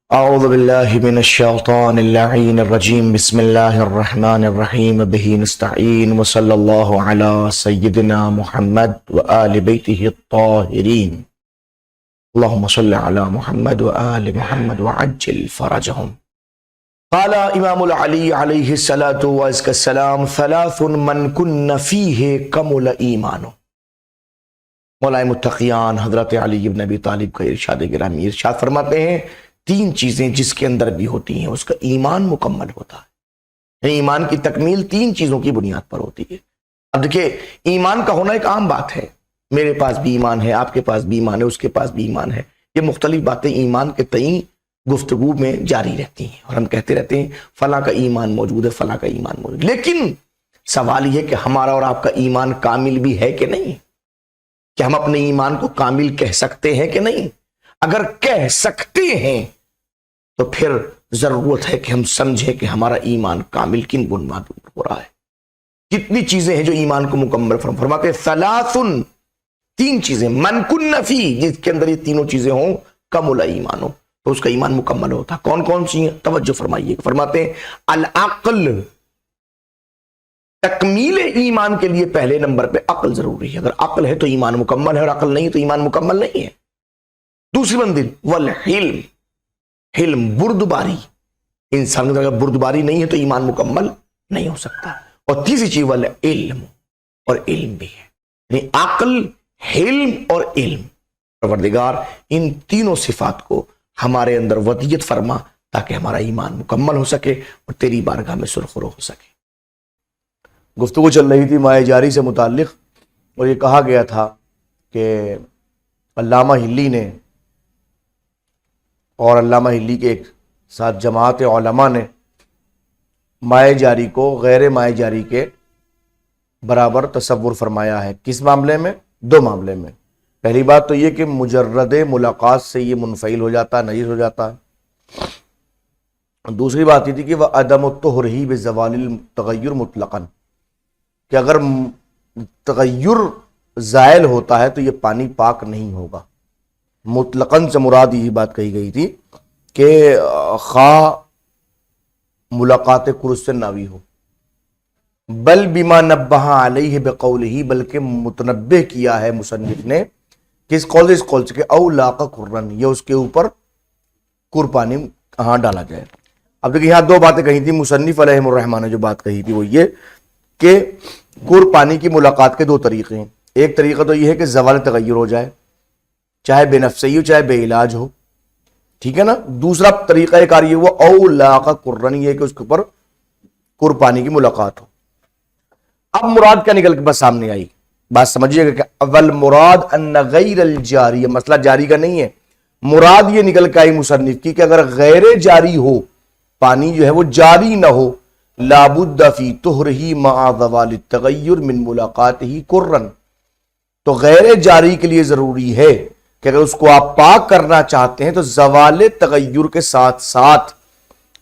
اعوذ باللہ من الشیطان اللعین الرجیم بسم اللہ الرحمن الرحیم بہ نستعین وصلی اللہ علی سیدنا محمد وآل بیتہ الطاہرین اللہم صلی علی محمد وآل محمد وعجل فرجہم۔ قال امام العلی علیہ السلام ثلاث من کن فیہ کمل ایمانہ۔ مولا متقیان حضرت علی بن ابی طالب کا ارشاد گرامی ارشاد فرماتے ہیں تین چیزیں جس کے اندر بھی ہوتی ہیں اس کا ایمان مکمل ہوتا ہے۔ ایمان کی تکمیل تین چیزوں کی بنیاد پر ہوتی ہے۔ اب دیکھیں ایمان کا ہونا ایک عام بات ہے، میرے پاس بھی ایمان ہے، آپ کے پاس بھی ایمان ہے، اس کے پاس بھی ایمان ہے، یہ مختلف باتیں ایمان کے تئیں گفتگو میں جاری رہتی ہیں اور ہم کہتے رہتے ہیں فلاں کا ایمان موجود ہے، فلاں کا ایمان موجود ہے، لیکن سوال یہ ہے کہ ہمارا اور آپ کا ایمان کامل بھی ہے کہ نہیں؟ کہ ہم اپنے ایمان کو کامل کہہ سکتے ہیں کہ نہیں؟ اگر کہہ سکتے ہیں تو پھر ضرورت ہے کہ ہم سمجھیں کہ ہمارا ایمان کامل کن بنیاد پر ہو رہا ہے۔ کتنی چیزیں ہیں جو ایمان کو مکمل فرماتے ہیں ثلاثن، تین چیزیں من کن فی، جس کے اندر یہ تینوں چیزیں ہوں کمل ایمان ہو تو اس کا ایمان مکمل ہوتا ہے۔ کون کون سی ہیں؟ توجہ فرمائیے، فرماتے ہیں العقل، تکمیل ایمان کے لیے پہلے نمبر پہ عقل ضروری ہے۔ اگر عقل ہے تو ایمان مکمل ہے اور عقل نہیں تو ایمان مکمل نہیں ہے۔ دوسری منزل والحلم، حلم بردباری، انسان اگر بردباری نہیں ہے تو ایمان مکمل نہیں ہو سکتا۔ اور تیسری چیز والعلم، اور علم بھی ہے، یعنی عقل، حلم اور علم۔ پروردگار ان تینوں صفات کو ہمارے اندر ودیت فرما تاکہ ہمارا ایمان مکمل ہو سکے اور تیری بارگاہ میں سرخرو ہو سکے۔ گفتگو چل رہی تھی مائع جاری سے متعلق، اور یہ کہا گیا تھا کہ علامہ ہلی نے اور علامہ ہلی کے ایک ساتھ جماعت علماء نے مائع جاری کو غیر مائع جاری کے برابر تصور فرمایا ہے۔ کس معاملے میں؟ دو معاملے میں۔ پہلی بات تو یہ کہ مجرد ملاقات سے یہ منفعل ہو جاتا ہے، نجس ہو جاتا ہے۔ دوسری بات یہ تھی کہ وہ عدم الطہر ہی بزوال التغیر مطلقاً، کہ اگر تغیر زائل ہوتا ہے تو یہ پانی پاک نہیں ہوگا۔ مطلقاً سے مراد یہی بات کہی گئی تھی کہ خواہ ملاقات کرس سے ناوی ہو، بل بما نبہ علیہ بقولہ، بلکہ متنبہ کیا ہے مصنف نے کس قول؟ اس قول سے کہ او لاق قرن، یہ اس کے اوپر کر پانی کہاں ڈالا جائے۔ اب دیکھیں یہاں دو باتیں کہی تھی مصنف علیہ الرحمٰن نے، جو بات کہی تھی وہ یہ کہ کر پانی کی ملاقات کے دو طریقے ہیں۔ ایک طریقہ تو یہ ہے کہ زوال تغیر ہو جائے، چاہے بے نفسی ہو چاہے بے علاج ہو، ٹھیک ہے نا۔ دوسرا طریقہ ایک آ رہی ہے وہ او لاق قرن، یہ کہ اس کے اوپر کر پانی کی ملاقات ہو۔ اب مراد کیا نکل کے بس سامنے آئی، بات سمجھیے گا کہ اول مراد ان غیر الجاری، مسئلہ جاری کا نہیں ہے، مراد یہ نکل کے آئی مصنف کی کہ اگر غیر جاری ہو، پانی جو ہے وہ جاری نہ ہو، لابد فی طہرہ مع زوال التغیر من ملاقاتہ قرن، تو غیر جاری کے لیے ضروری ہے کہ اگر اس کو آپ پاک کرنا چاہتے ہیں تو زوال تغیر کے ساتھ ساتھ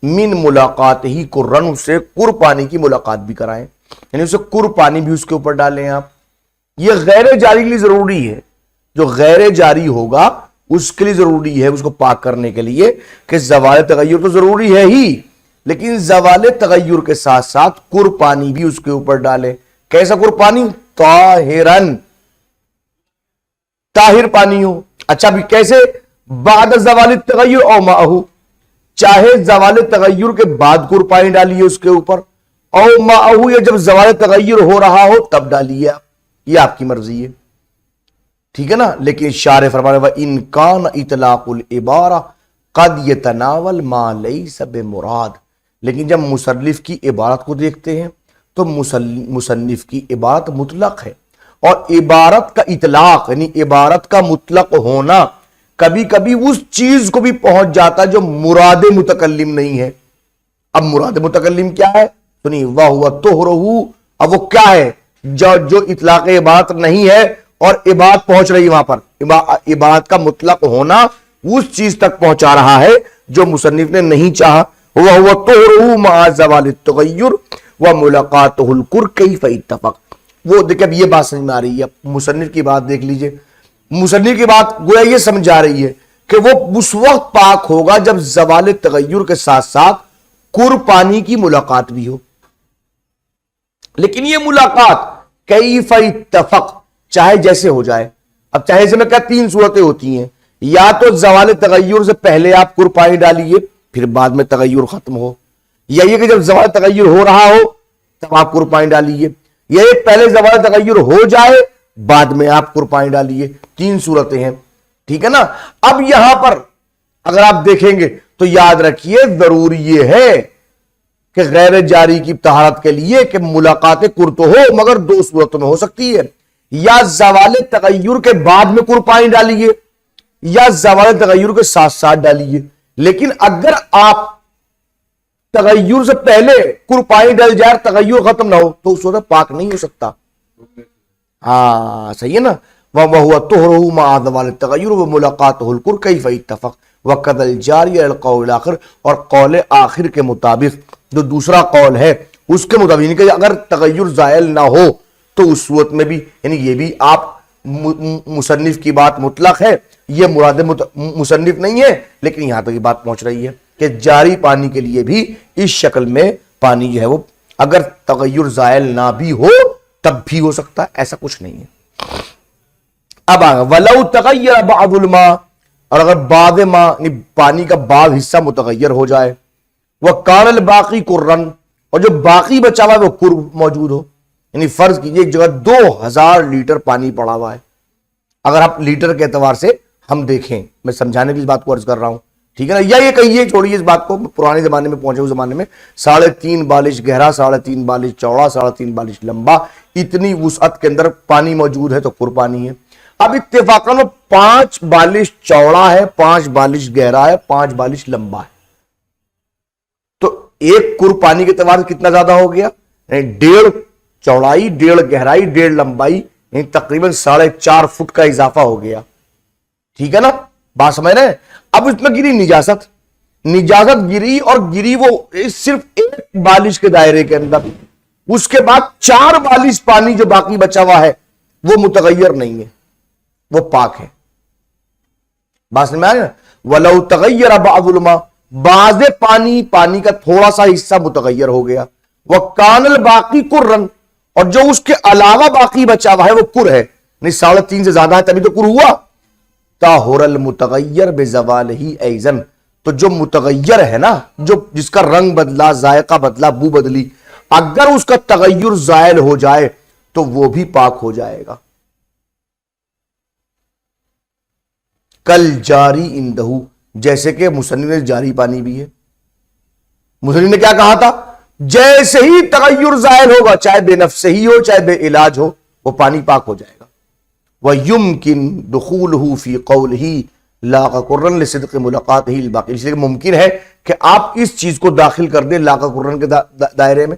من ملاقاتہ قرن، اسے کر پانی کی ملاقات بھی کرائیں، یعنی اسے کر پانی بھی اس کے اوپر ڈالیں آپ۔ یہ غیر جاری کے لیے ضروری ہے، جو غیر جاری ہوگا اس کے لیے ضروری ہے اس کو پاک کرنے کے لیے کہ زوال تغیر تو ضروری ہے ہی، لیکن زوال تغیر کے ساتھ ساتھ کر پانی بھی اس کے اوپر ڈالیں۔ کیسا کر پانی؟ طاہرن، طاہر پانی ہو۔ اچھا بھی کیسے؟ بعد زوال التغیر او ماہو، چاہے زوال تغیر کے بعد کر پانی ڈالیے اس کے اوپر، او ماہو، یا جب زوال تغیر ہو رہا ہو تب ڈالیے آپ، یہ آپ کی مرضی ہے، ٹھیک ہے نا۔ لیکن شارح فرمانے وَإِن كَانَ اطلاق العبارہ قد يتناول ما ليس بمراد، لیکن جب مصنف کی عبارت کو دیکھتے ہیں تو مصنف کی عبارت مطلق ہے، اور عبارت کا اطلاق یعنی عبارت کا مطلق ہونا کبھی کبھی اس چیز کو بھی پہنچ جاتا ہے جو مراد متکلم نہیں ہے۔ اب مراد متکلم کیا ہے؟ سنی وَهُوَ طُهْرُهُ، اب وہ کیا ہے جو اطلاق عبارت نہیں ہے اور عبارت پہنچ رہی ہے وہاں پر، عبارت کا مطلق ہونا اس چیز تک پہنچا رہا ہے جو مصنف نے نہیں چاہا۔ وَهُوَ طُهْرُهُ مَعَ زَوَالِ التَّغَيُّرِ وَمُلَاقَاتُهُ الْكُرْ كَيْفَ اتَّفَقَ۔ وہ دیکھیں اب یہ بات سمجھ میں آ رہی ہے، مصنف کی بات دیکھ لیجئے، مصنف کی بات گویا یہ سمجھا رہی ہے کہ وہ اس وقت پاک ہوگا جب زوال تغیر کے ساتھ ساتھ کر پانی کی ملاقات بھی ہو. لیکن یہ ملاقات کیف اتفق چاہے جیسے ہو جائے. اب چاہے سے میں کہا 3 صورتیں ہوتی ہیں, یا تو زوال تغیر سے پہلے آپ کر پانی ڈالیے پھر بعد میں تغیر ختم ہو, یا یہ کہ جب زوال تغیر ہو رہا ہو تب آپ کر پانی ڈالیے, یا یہ پہلے زوال تغیر ہو جائے بعد میں آپ کر پانی ڈالیے. 3 صورتیں ہیں, ٹھیک ہے نا. اب یہاں پر اگر آپ دیکھیں گے تو یاد رکھیے ضروری یہ ہے کہ غیر جاری کی طہارت کے لیے کہ ملاقات کر تو ہو, مگر 2 صورتوں میں ہو سکتی ہے, یا زوال تغیر کے بعد میں کر پانی ڈالیے یا زوال تغیر کے ساتھ ساتھ ڈالیے. لیکن اگر آپ تغیر سے پہلے کر پانی ڈل جائے تغیر ختم نہ ہو تو اس وقت پاک نہیں ہو سکتا. ہاں صحیح ہے نا. وَهُوَ طُهْرُهُ مَعَ زَوَالِ التَّغَيُّرِ وَمُلَاقَاتُهُ الْكُرْ كَيْفَ اتَّفَقَ وَقَدَ الْجَارِيَ الْقَوْلِ الْآخِرِ. اور قول آخر کے مطابق جو دوسرا قول ہے اس کے مطابق یعنی کہ اگر تغیر زائل نہ ہو تو اس صورت میں بھی یعنی یہ بھی آپ مصنف کی بات مطلق ہے, یہ مراد مصنف نہیں ہے, لیکن یہاں تک یہ بات پہنچ رہی ہے کہ جاری پانی کے لیے بھی اس شکل میں پانی جو ہے وہ اگر تغیر زائل نہ بھی ہو تب بھی ہو سکتا ہے, ایسا کچھ نہیں ہے. اب آگا وَلَوْ تَغَيَّرَ بَعْضُ الْمَاءِ, اور اگر بعض ماء یعنی پانی کا بعض حصہ متغیر ہو جائے, وَكَانَ الْبَاقِي قُرًّا, اور جو باقی بچا ہوا ہے وہ قر موجود ہو. یعنی فرض کیجئے ایک جگہ 2000 لیٹر پانی پڑا ہوا ہے, اگر آپ لیٹر کے اعتبار سے ہم دیکھیں, میں سمجھانے کی اس بات کو عرض کر رہا ہوں, ٹھیک ہے نا. یا یہ کہیے چھوڑیے اس بات کو, پرانے زمانے میں پہنچے ہوئے زمانے میں 3.5 بالش گہرا, 3.5 بالش چوڑا, 3.5 بالش لمبا, اتنی وسعت کے اندر پانی موجود ہے تو قر پانی ہے. اب اتفاقاً 5 بالش چوڑا ہے, 5 بالش گہرا ہے, 5 بالش لمبا ہے, تو ایک قر پانی کے اعتبار سے کتنا زیادہ ہو گیا, 1.5 چوڑائی, 1.5 گہرائی, 1.5 لمبائی, یعنی تقریباً 4.5 فٹ کا اضافہ ہو گیا. ٹھیک ہے نا, بات سمجھ رہے ہیں. اب اس میں گری نجاست گری, اور گری وہ صرف 1 بالش کے دائرے کے اندر, اس کے بعد 4 بالش پانی جو باقی بچا ہوا ہے وہ متغیر نہیں ہے, وہ پاک ہے. بات سمجھ میں آئے نا. وَلَوْ تَغَيَّرَ بَعْضُ الْمَاءِ, بعض پانی کا تھوڑا سا حصہ متغیر ہو گیا. وَكَانَ الْبَاقِي قُرًّا, اور جو اس کے علاوہ باقی بچا ہوا ہے وہ قر ہے, نہیں 3.5 سے زیادہ ہے تبھی تو قر ہوا. طَاهُرَ الْمُتَغَيَّرُ بِزَوَالِهِ أَيْضًا, تو جو متغیر ہے نا, جو جس کا رنگ بدلا, ذائقہ بدلا, بو بدلی, اگر اس کا تغیر زائل ہو جائے تو وہ بھی پاک ہو جائے گا. کل جاری اندہ, جیسے کہ مصنف نے جاری پانی بھی ہے. مصنف نے کیا کہا تھا, جیسے ہی تغیر زائل ہوگا, چاہے بے نفس ہی ہو چاہے بے علاج ہو, وہ پانی پاک ہو جائے گا. وَيُمْكِن دُخُولُهُ فِي قَوْلِهِ لَاقَ قُرًّا لِصِدْقِ مُلَقَاتِهِ الْبَاقِي, اس لیے ممکن ہے کہ آپ اس چیز کو داخل کر دیں لاقَ قُرًّا کے دائرے میں.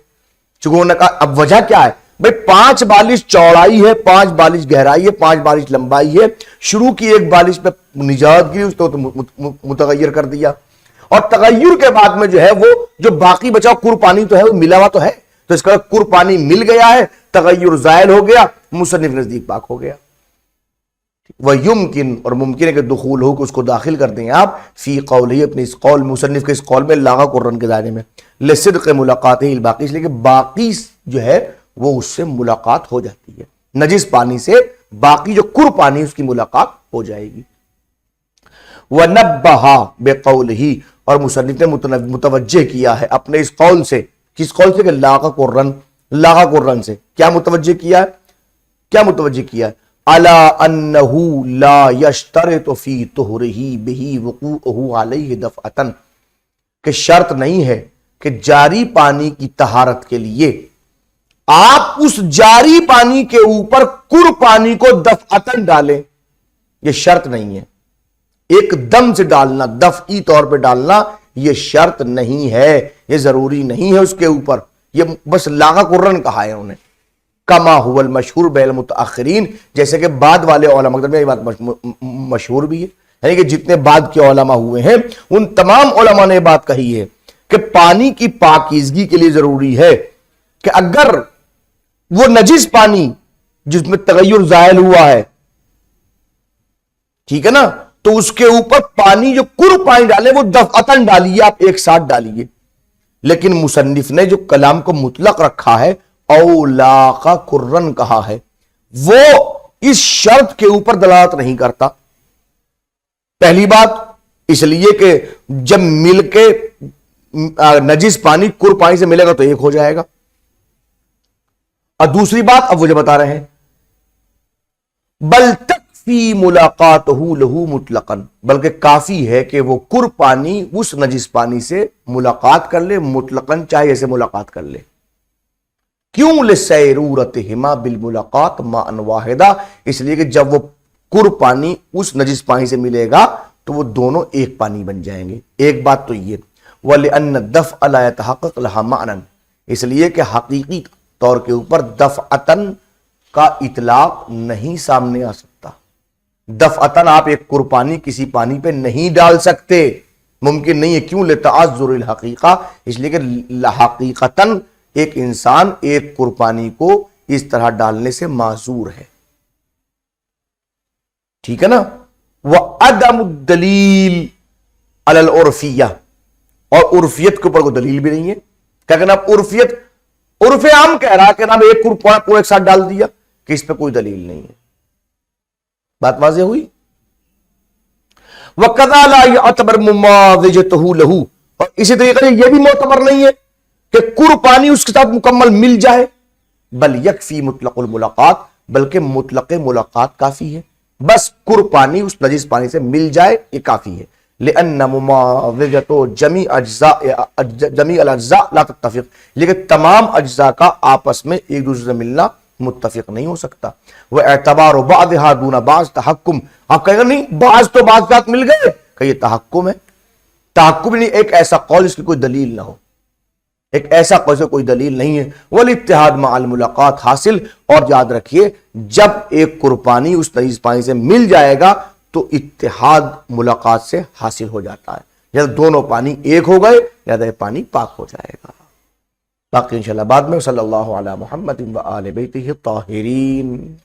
چونکہ انہوں نے کہا, اب وجہ کیا ہے بھئی, 5 بالش چوڑائی ہے, 5 بالش گہرائی ہے, 5 بالش لمبائی ہے, شروع کی 1 بالش پہ نجات گری, اس کو تو متغیر کر دیا, اور تغیر کے بعد میں جو ہے وہ جو باقی بچا قر پانی تو ہے وہ ملا ہوا تو ہے, تو اس کا قر پانی مل گیا ہے, تغیر زائل ہو گیا, مصنف نزدیک پاک ہو گیا. وَيُمْكِن, اور ممکن ہے کہ دخول ہو کہ اس کو داخل کر دیں آپ فی قولہ, اپنے اس قول, مصنف کے اس قول میں لاغا قرن کے دائرے میں, لصدق ملاقاتہ الباقی, اس لیے کہ باقی جو ہے وہ اس سے ملاقات ہو جاتی ہے, نجس پانی سے باقی جو قر پانی اس کی ملاقات ہو جائے گی. وَنَبَّهَا بِقَوْلِهِ, اور مصنف نے متوجہ کیا ہے اپنے اس قول سے, کس قول سے, کہ لاغا قرن سے. کیا متوجہ کیا ہے, کیا متوجہ کیا ہے, عَلَىٰ أَنَّهُ لَا يَشْتَرِطُ فِي طُهْرِهِ بِهِ وُقُوعُهُ عَلَيْهِ دَفْعَةً, کہ شرط نہیں ہے کہ جاری پانی کی طہارت کے لیے آپ اس جاری پانی کے اوپر قر پانی کو دفعتاً ڈالیں, یہ شرط نہیں ہے. ایک دم سے ڈالنا, دفعی طور پہ ڈالنا, یہ شرط نہیں ہے, یہ ضروری نہیں ہے اس کے اوپر, یہ بس لاغا قرن کہا ہے انہوں نے. کما هو المشہور بین المتاخرین, جیسے کہ بعد والے علماء میں یہ بات مشہور بھی ہے, یعنی کہ جتنے بعد کے علماء ہوئے ہیں ان تمام علماء نے بات کہی ہے کہ پانی کی پاکیزگی کے لیے ضروری ہے کہ اگر وہ نجس پانی جس میں تغیر زائل ہوا ہے, ٹھیک ہے نا, تو اس کے اوپر پانی جو کر پانی ڈالے وہ دفعتاً ڈالیے، آپ ایک ساتھ ڈالیے. لیکن مصنف نے جو کلام کو مطلق رکھا ہے، اولاقا کرن کہا ہے، وہ اس شرط کے اوپر دلالت نہیں کرتا. پہلی بات اس لیے کہ جب مل کے نجس پانی کر پانی سے ملے گا تو ایک ہو جائے گا. اور دوسری بات اب وہ جو بتا رہے ہیں، بل تکفی ملاقاتہ لہو مطلقاً، بلکہ کافی ہے کہ وہ کر پانی اس نجس پانی سے ملاقات کر لے مطلقاً، چاہے ایسے ملاقات کر لے. کیوں؟ لسیرورتہما بالملاقات ماء واحدہ، اس لیے کہ جب وہ کر پانی اس نجس پانی سے ملے گا تو وہ دونوں ایک پانی بن جائیں گے. ایک بات تو یہ، وَلِأَنَّ الدَّفْعَ لَا يَتَحَقَّقُ لَهَا مَعْنًا، اس لیے کہ حقیقی طور کے اوپر دفعتاً کا اطلاق نہیں سامنے آ سکتا. دفعتاً آپ ایک کر پانی کسی پانی پہ نہیں ڈال سکتے، ممکن نہیں ہے. کیوں؟ لتعذر الحقیقہ، اس لیے کہ حقیقتاً ایک انسان ایک کر پانی کو اس طرح ڈالنے سے معذور ہے. ٹھیک ہے نا؟ وَعَدَمُ الدَّلِيلِ عَلَى الْعُرْفِيَّةِ، اور عرفیت کے اوپر کوئی دلیل بھی نہیں ہے. کیا کہنا؟ عرفیت، عرف عام کہہ رہا کہ نا ایک کر پورا ایک ساتھ ڈال دیا، کہ اس پہ کوئی دلیل نہیں ہے. بات واضح ہوئی؟ وَكَذَا لَا يَعْتَبَرْ مُمَاوَجَتُهُ لَهُ، اور اسی طریقے سے یہ بھی معتبر نہیں ہے کہ کر پانی اس کے ساتھ مکمل مل جائے. بل یکفی مطلق الملاقات، بلکہ مطلق ملاقات کافی ہے، بس کر پانی اس نجس پانی سے مل جائے یہ کافی ہے. لأن مماوجۃ جمیع الاجزاء لا تتفق، لیکن تمام اجزاء کا آپس میں ایک دوسرے سے ملنا متفق نہیں ہو سکتا. واعتبار بعضها دون بعض تحکم، آپ کہیں گے نہیں بعض تو بعض ساتھ مل گئے، کہ یہ تحکم ہے. تحکم نہیں، ایک ایسا قول جس کی کوئی دلیل نہ ہو، ایک ایسا قول سے کوئی دلیل نہیں ہے. والاتحاد مع الملاقات حاصل، اور یاد رکھیے جب ایک کر پانی اس نجس پانی سے مل جائے گا تو اتحاد ملاقات سے حاصل ہو جاتا ہے. جب دونوں پانی ایک ہو گئے لہذا یہ پانی پاک ہو جائے گا. باقی انشاءاللہ بعد میں. صلی اللہ علی محمد و آل بیتہ الطاہرین.